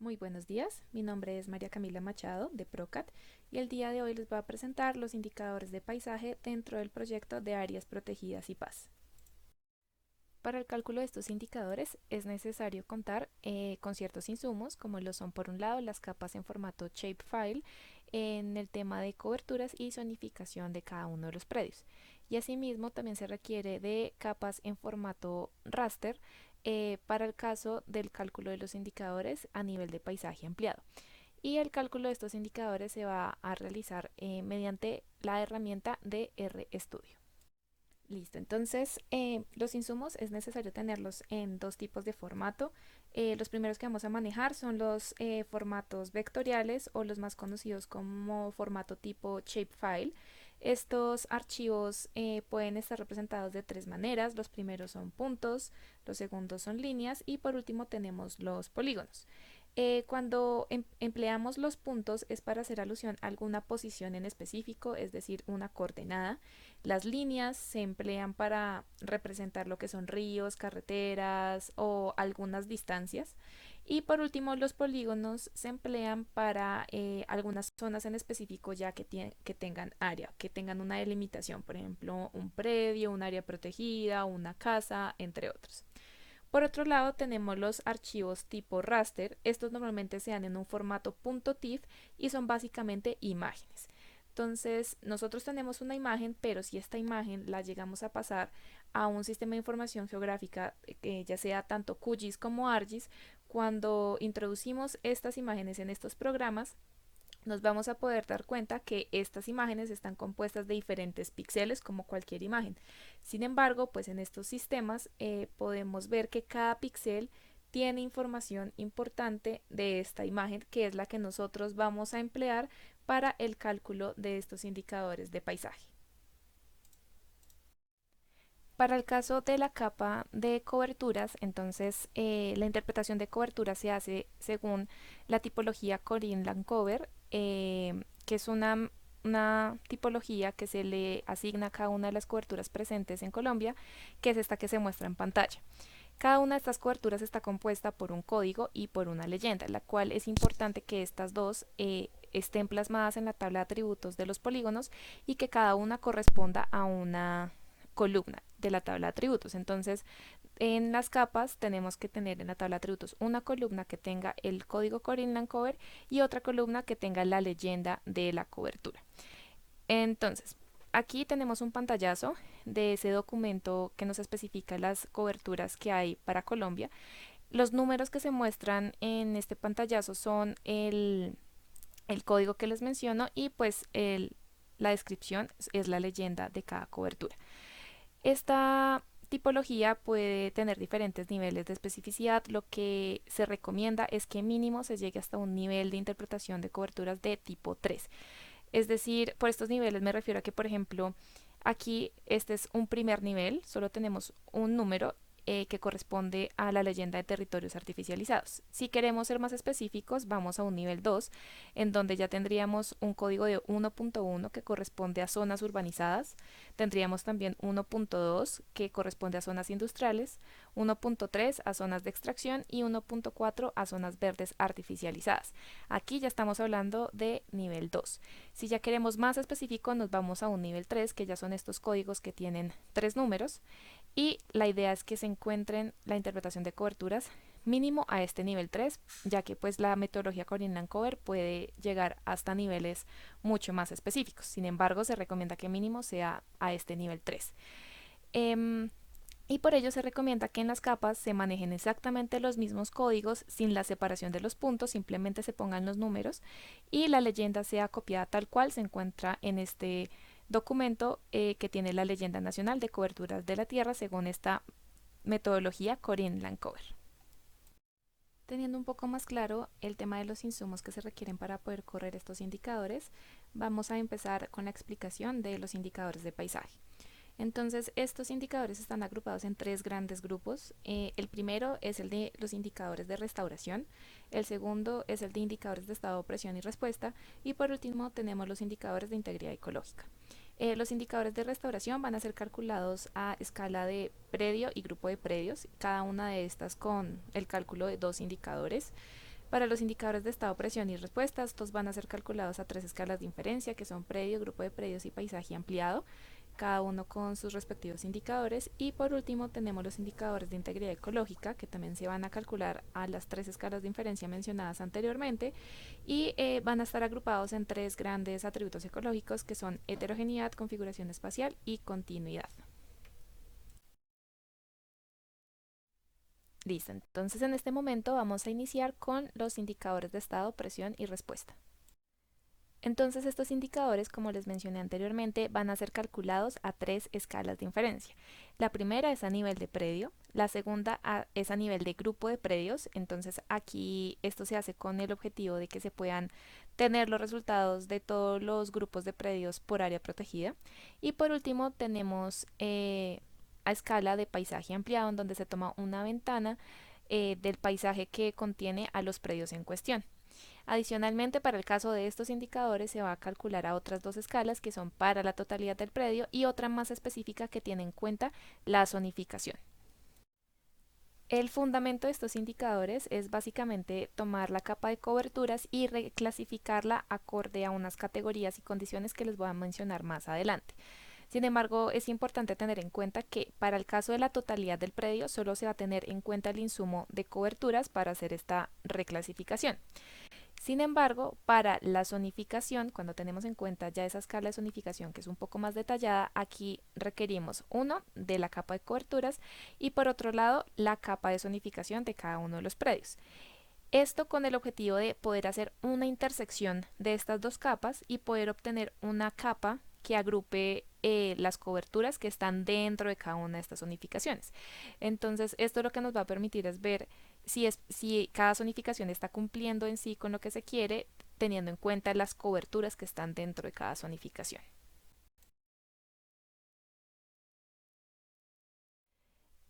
Muy buenos días, mi nombre es María Camila Machado de Procat y el día de hoy les voy a presentar los indicadores de paisaje dentro del proyecto de áreas protegidas y paz. Para el cálculo de estos indicadores es necesario contar con ciertos insumos, como lo son por un lado las capas en formato shapefile en el tema de coberturas y zonificación de cada uno de los predios. Y asimismo también se requiere de capas en formato raster para el caso del cálculo de los indicadores a nivel de paisaje ampliado. Y el cálculo de estos indicadores se va a realizar mediante la herramienta de RStudio. Listo, entonces los insumos es necesario tenerlos en dos tipos de formato. Los primeros que vamos a manejar son los formatos vectoriales o los más conocidos como formato tipo shapefile. Estos archivos pueden estar representados de tres maneras. Los primeros son puntos, los segundos son líneas y por último tenemos los polígonos. Cuando empleamos los puntos es para hacer alusión a alguna posición en específico, es decir, una coordenada. Las líneas se emplean para representar lo que son ríos, carreteras o algunas distancias. Y por último, los polígonos se emplean para algunas zonas en específico ya que tengan área, que tengan una delimitación, por ejemplo, un predio, un área protegida, una casa, entre otros. Por otro lado, tenemos los archivos tipo raster. Estos normalmente se dan en un formato .tif y son básicamente imágenes. Entonces, nosotros tenemos una imagen, pero si esta imagen la llegamos a pasar a un sistema de información geográfica, ya sea tanto QGIS como ArcGIS, cuando introducimos estas imágenes en estos programas, nos vamos a poder dar cuenta que estas imágenes están compuestas de diferentes píxeles como cualquier imagen. Sin embargo, pues en estos sistemas podemos ver que cada píxel tiene información importante de esta imagen, que es la que nosotros vamos a emplear para el cálculo de estos indicadores de paisaje. Para el caso de la capa de coberturas, entonces la interpretación de cobertura se hace según la tipología Corin-Lancover, que es una tipología que se le asigna a cada una de las coberturas presentes en Colombia, que es esta que se muestra en pantalla. Cada una de estas coberturas está compuesta por un código y por una leyenda, la cual es importante que estas dos estén plasmadas en la tabla de atributos de los polígonos y que cada una corresponda a una columna de la tabla de atributos. Entonces, en las capas tenemos que tener en la tabla de atributos una columna que tenga el código Corinland Cover y otra columna que tenga la leyenda de la cobertura. Entonces, aquí tenemos un pantallazo de ese documento que nos especifica las coberturas que hay para Colombia. Los números que se muestran en este pantallazo son el código que les menciono y pues la descripción es la leyenda de cada cobertura. Esta tipología puede tener diferentes niveles de especificidad. Lo que se recomienda es que mínimo se llegue hasta un nivel de interpretación de coberturas de tipo 3. Es decir, por estos niveles me refiero a que, por ejemplo, aquí este es un primer nivel, solo tenemos un número que corresponde a la leyenda de territorios artificializados. Si queremos ser más específicos, vamos a un nivel 2, en donde ya tendríamos un código de 1.1 que corresponde a zonas urbanizadas, tendríamos también 1.2 que corresponde a zonas industriales, 1.3 a zonas de extracción y 1.4 a zonas verdes artificializadas. Aquí ya estamos hablando de nivel 2. Si ya queremos más específico, nos vamos a un nivel 3, que ya son estos códigos que tienen tres números. Y la idea es que se encuentren la interpretación de coberturas mínimo a este nivel 3, ya que pues la metodología Corinland Cover puede llegar hasta niveles mucho más específicos. Sin embargo, se recomienda que mínimo sea a este nivel 3. Y por ello se recomienda que en las capas se manejen exactamente los mismos códigos sin la separación de los puntos, simplemente se pongan los números y la leyenda sea copiada tal cual se encuentra en este documento que tiene la leyenda nacional de coberturas de la Tierra según esta metodología Corin-Lancover. Teniendo un poco más claro el tema de los insumos que se requieren para poder correr estos indicadores, vamos a empezar con la explicación de los indicadores de paisaje. Entonces, estos indicadores están agrupados en tres grandes grupos. El primero es el de los indicadores de restauración, el segundo es el de indicadores de estado de presión y respuesta, y por último tenemos los indicadores de integridad ecológica. Los indicadores de restauración van a ser calculados a escala de predio y grupo de predios, cada una de estas con el cálculo de dos indicadores. Para los indicadores de estado, presión y respuesta, estos van a ser calculados a 3 escalas de inferencia, que son predio, grupo de predios y paisaje ampliado, cada uno con sus respectivos indicadores. Y por último tenemos los indicadores de integridad ecológica, que también se van a calcular a las 3 escalas de inferencia mencionadas anteriormente, y van a estar agrupados en 3 grandes atributos ecológicos, que son heterogeneidad, configuración espacial y continuidad. Listo, entonces en este momento vamos a iniciar con los indicadores de estado, presión y respuesta. Entonces estos indicadores, como les mencioné anteriormente, van a ser calculados a 3 escalas de inferencia. La primera es a nivel de predio, la segunda es a nivel de grupo de predios. Entonces aquí esto se hace con el objetivo de que se puedan tener los resultados de todos los grupos de predios por área protegida. Y por último tenemos a escala de paisaje ampliado, en donde se toma una ventana del paisaje que contiene a los predios en cuestión. Adicionalmente, para el caso de estos indicadores se va a calcular a otras 2 escalas, que son para la totalidad del predio, y otra más específica que tiene en cuenta la zonificación. El fundamento de estos indicadores es básicamente tomar la capa de coberturas y reclasificarla acorde a unas categorías y condiciones que les voy a mencionar más adelante. Sin embargo, es importante tener en cuenta que para el caso de la totalidad del predio solo se va a tener en cuenta el insumo de coberturas para hacer esta reclasificación. Sin embargo, para la zonificación, cuando tenemos en cuenta ya esa escala de zonificación que es un poco más detallada, aquí requerimos uno de la capa de coberturas y por otro lado la capa de zonificación de cada uno de los predios. Esto con el objetivo de poder hacer una intersección de estas 2 capas y poder obtener una capa que agrupe las coberturas que están dentro de cada una de estas zonificaciones. Entonces, esto lo que nos va a permitir es ver si cada zonificación está cumpliendo en sí con lo que se quiere, teniendo en cuenta las coberturas que están dentro de cada zonificación.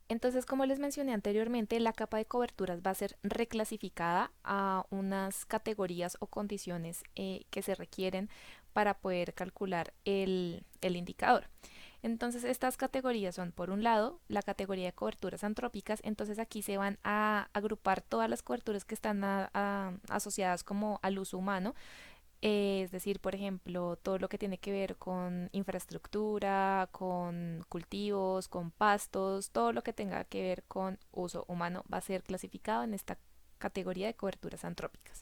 Entonces, como les mencioné anteriormente, la capa de coberturas va a ser reclasificada a unas categorías o condiciones que se requieren para poder calcular el indicador. Entonces, estas categorías son, por un lado, la categoría de coberturas antrópicas. Entonces aquí se van a agrupar todas las coberturas que están asociadas como al uso humano, es decir, por ejemplo, todo lo que tiene que ver con infraestructura, con cultivos, con pastos, todo lo que tenga que ver con uso humano va a ser clasificado en esta categoría de coberturas antrópicas.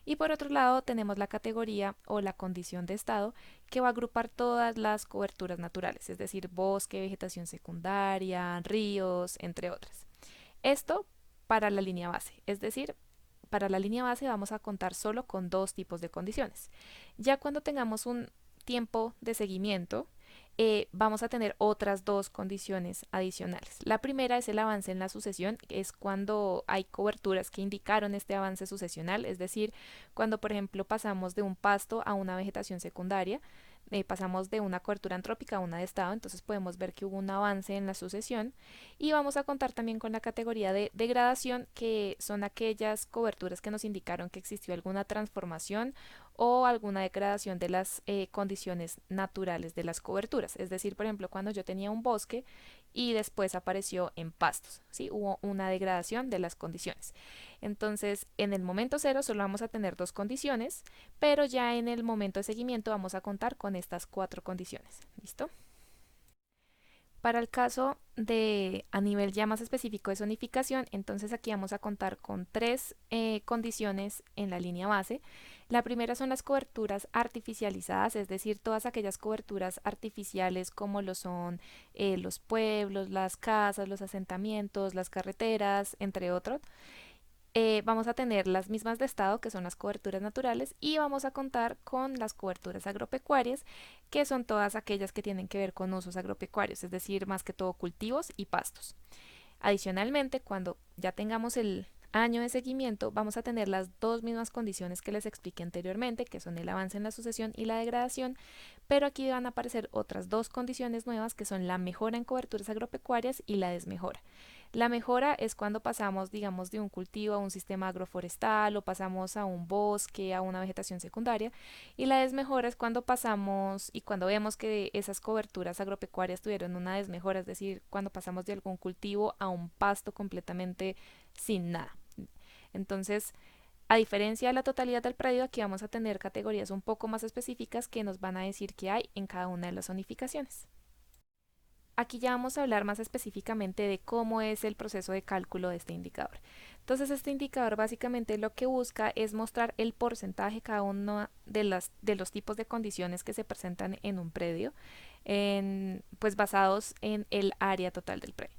Y por otro lado tenemos la categoría o la condición de estado, que va a agrupar todas las coberturas naturales, es decir, bosque, vegetación secundaria, ríos, entre otras. Esto para la línea base, es decir, para la línea base vamos a contar solo con 2 tipos de condiciones. Ya cuando tengamos un tiempo de seguimiento, vamos a tener otras 2 condiciones adicionales. La primera es el avance en la sucesión, que es cuando hay coberturas que indicaron este avance sucesional, es decir, cuando por ejemplo pasamos de un pasto a una vegetación secundaria, pasamos de una cobertura antrópica a una de estado. Entonces podemos ver que hubo un avance en la sucesión. Y vamos a contar también con la categoría de degradación, que son aquellas coberturas que nos indicaron que existió alguna transformación o alguna degradación de las condiciones naturales de las coberturas. Es decir, por ejemplo, cuando yo tenía un bosque y después apareció en pastos, ¿sí? Hubo una degradación de las condiciones. Entonces, en el momento cero solo vamos a tener 2 condiciones, pero ya en el momento de seguimiento vamos a contar con estas 4 condiciones. ¿Listo? Para el caso de a nivel ya más específico de zonificación, entonces aquí vamos a contar con 3 condiciones en la línea base. La primera son las coberturas artificializadas, es decir, todas aquellas coberturas artificiales como lo son los pueblos, las casas, los asentamientos, las carreteras, entre otros. Vamos a tener las mismas de estado, que son las coberturas naturales, y vamos a contar con las coberturas agropecuarias, que son todas aquellas que tienen que ver con usos agropecuarios, es decir, más que todo cultivos y pastos. Adicionalmente, cuando ya tengamos el año de seguimiento, vamos a tener las 2 mismas condiciones que les expliqué anteriormente, que son el avance en la sucesión y la degradación, pero aquí van a aparecer otras 2 condiciones nuevas, que son la mejora en coberturas agropecuarias y la desmejora. La mejora es cuando pasamos, digamos, de un cultivo a un sistema agroforestal, o pasamos a un bosque, a una vegetación secundaria. Y la desmejora es cuando pasamos y cuando vemos que esas coberturas agropecuarias tuvieron una desmejora, es decir, cuando pasamos de algún cultivo a un pasto completamente sin nada. Entonces, A diferencia de la totalidad del predio, aquí vamos a tener categorías un poco más específicas que nos van a decir qué hay en cada una de las zonificaciones. Aquí ya vamos a hablar más específicamente de cómo es el proceso de cálculo de este indicador. Entonces, este indicador básicamente lo que busca es mostrar el porcentaje cada uno de los tipos de condiciones que se presentan en un predio, pues basados en el área total del predio.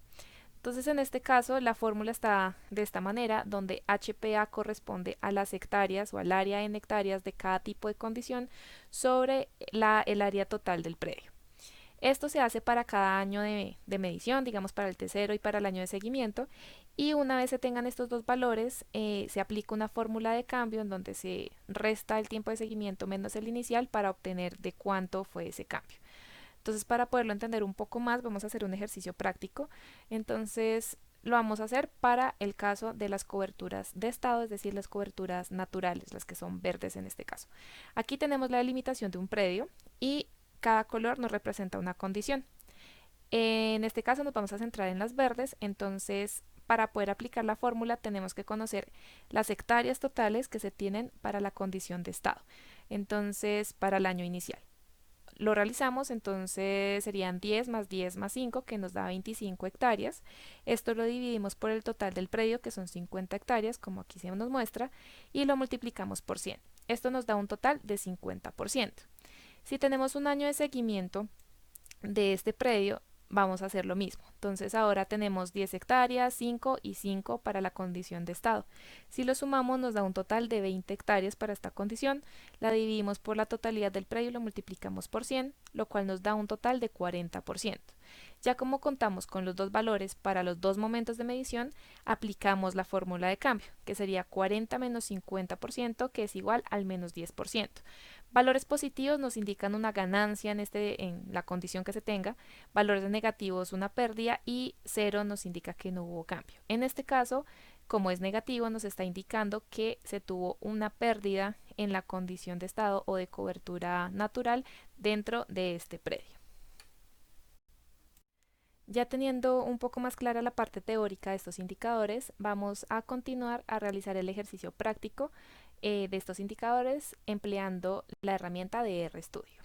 Entonces, en este caso, la fórmula está de esta manera, donde HPA corresponde a las hectáreas o al área en hectáreas de cada tipo de condición sobre el área total del predio. Esto se hace para cada año de medición, digamos para el tercero y para el año de seguimiento. Y una vez se tengan estos dos valores, se aplica una fórmula de cambio en donde se resta el tiempo de seguimiento menos el inicial para obtener de cuánto fue ese cambio. Entonces, para poderlo entender un poco más, vamos a hacer un ejercicio práctico. Entonces, lo vamos a hacer para el caso de las coberturas de estado, es decir, las coberturas naturales, las que son verdes en este caso. Aquí tenemos la delimitación de un predio y cada color nos representa una condición. En este caso nos vamos a centrar en las verdes, entonces para poder aplicar la fórmula tenemos que conocer las hectáreas totales que se tienen para la condición de estado, entonces para el año inicial. Lo realizamos, entonces serían 10 más 10 más 5, que nos da 25 hectáreas. Esto lo dividimos por el total del predio, que son 50 hectáreas, como aquí se nos muestra, y lo multiplicamos por 100. Esto nos da un total de 50%. Si tenemos un año de seguimiento de este predio, vamos a hacer lo mismo. Entonces ahora tenemos 10 hectáreas, 5 y 5 para la condición de estado. Si lo sumamos nos da un total de 20 hectáreas para esta condición, la dividimos por la totalidad del predio y lo multiplicamos por 100, lo cual nos da un total de 40%. Ya como contamos con los dos valores para los dos momentos de medición, aplicamos la fórmula de cambio, que sería 40 menos 50%, que es igual al menos 10%. Valores positivos nos indican una ganancia en la condición que se tenga, valores negativos una pérdida y cero nos indica que no hubo cambio. En este caso, como es negativo, nos está indicando que se tuvo una pérdida en la condición de estado o de cobertura natural dentro de este predio. Ya teniendo un poco más clara la parte teórica de estos indicadores, vamos a continuar a realizar el ejercicio práctico de estos indicadores empleando la herramienta de RStudio.